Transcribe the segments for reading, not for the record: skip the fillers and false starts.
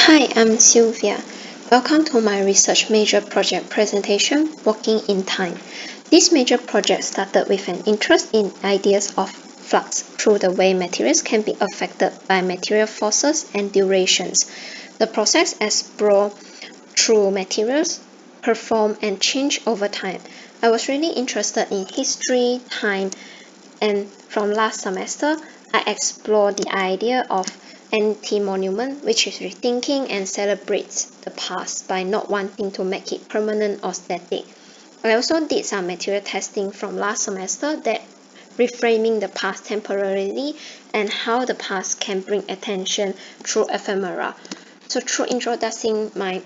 Hi, I'm Sylvia. Welcome to my research major project presentation, Walking in Time. This major project started with an interest in ideas of flux through the way materials can be affected by material forces and durations. The process explored through materials, perform and change over time. I was really interested in history, time, and from last semester, I explored the idea of anti-monument, which is rethinking and celebrates the past by not wanting to make it permanent or static. I also did some material testing from last semester that reframing the past temporarily and how the past can bring attention through ephemera. So through introducing my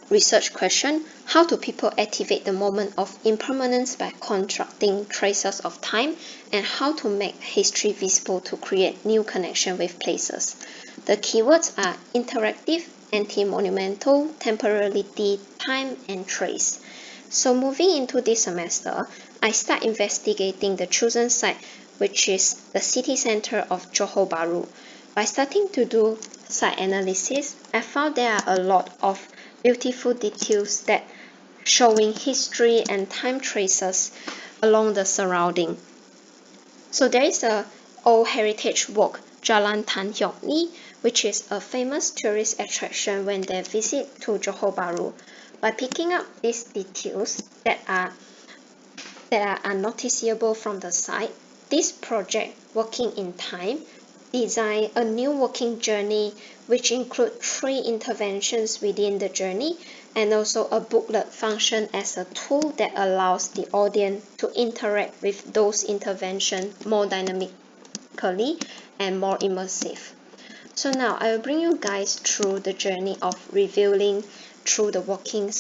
research question, how do people activate the moment of impermanence by constructing traces of time, and how to make history visible to create new connection with places. The keywords are interactive, anti-monumental, temporality, time, and trace. So moving into this semester, I start investigating the chosen site, which is the city center of Johor Bahru. By starting to do site analysis, I found there are a lot of beautiful details that showing history and time traces along the surrounding. So there is a old heritage walk, Jalan Tan Hiok Ni, which is a famous tourist attraction when they visit to Johor Bahru. By picking up these details that are unnoticeable from the site, this project, Walking in Time, design a new walking journey which include 3 interventions within the journey, and also a booklet function as a tool that allows the audience to interact with those interventions more dynamically and more immersive. So now I will bring you guys through the journey of revealing through the walking.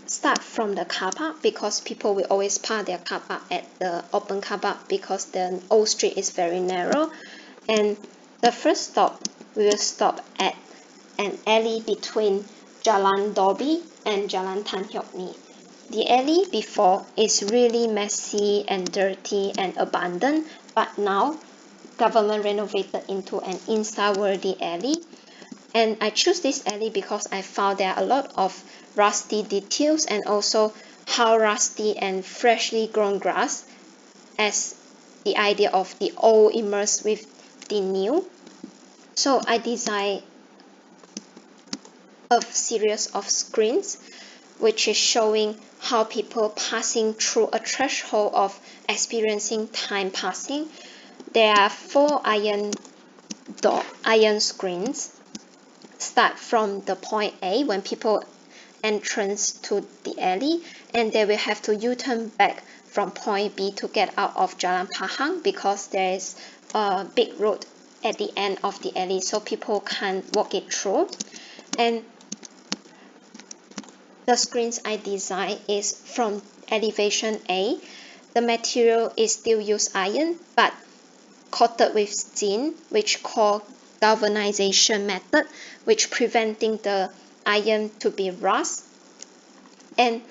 Start from the car park, because people will always park their car park at the open car park because the old street is very narrow. And the first stop, we will stop at an alley between Jalan Dobi and Jalan Tan Hiok Ni. The alley before is really messy and dirty and abandoned, but now government renovated into an Insta-worthy alley. And I choose this alley because I found there are a lot of rusty details and also how rusty and freshly grown grass as the idea of the old immersed with the new. So I designed a series of screens which is showing how people passing through a threshold of experiencing time passing. There are 4 iron screens. Start from the point A when people entrance to the alley, and they will have to U-turn back from point B to get out of Jalan Pahang because there is a big road at the end of the alley, so people can't walk it through. And the screens I designed is from elevation A. The material is still use iron but coated with zinc, which called galvanization method, which preventing the iron to be rust. And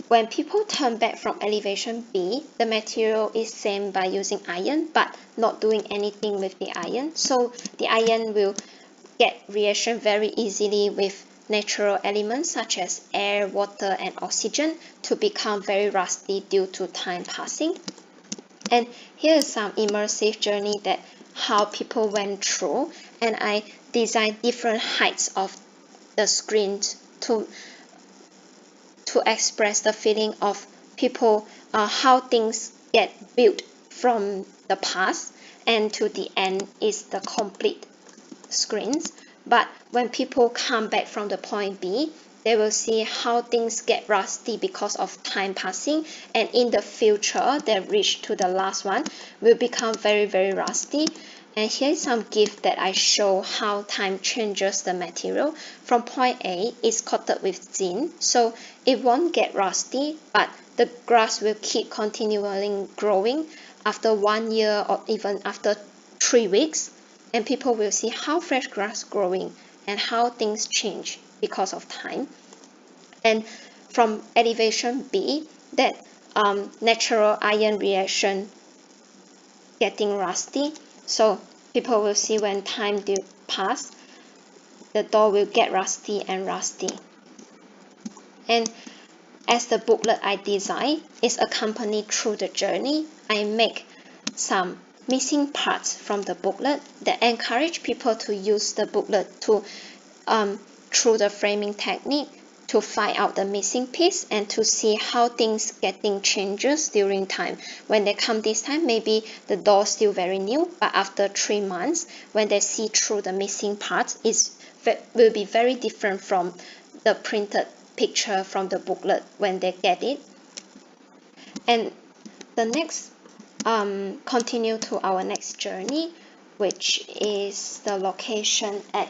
when people turn back from elevation B, the material is same by using iron but not doing anything with the iron, so the iron will get reaction very easily with natural elements such as air, water and oxygen to become very rusty due to time passing. And here is some immersive journey that how people went through, and I designed different heights of the screens to express the feeling of people, how things get built from the past and to the end is the complete screens. But when people come back from the point B, they will see how things get rusty because of time passing, and in the future they reach to the last one will become very rusty. And here is some gift that I show how time changes the material. From point A is coated with zinc, so it won't get rusty, but the grass will keep continually growing after 1 year or even after 3 weeks, and people will see how fresh grass growing and how things change because of time. And from elevation B, that natural iron reaction getting rusty, so people will see when time do pass, the door will get rusty and rusty. And as the booklet I design is accompanied through the journey, I make some missing parts from the booklet that encourage people to use the booklet to through the framing technique to find out the missing piece and to see how things getting changes during time. When they come this time, maybe the door still very new, but after 3 months, when they see through the missing parts, will be very different from the printed picture from the booklet when they get it. And the next continue to our next journey, which is the location at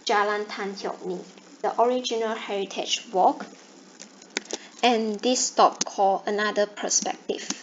Jalan Tan Hiok Ni, the original heritage walk, and this stop called Another Perspective.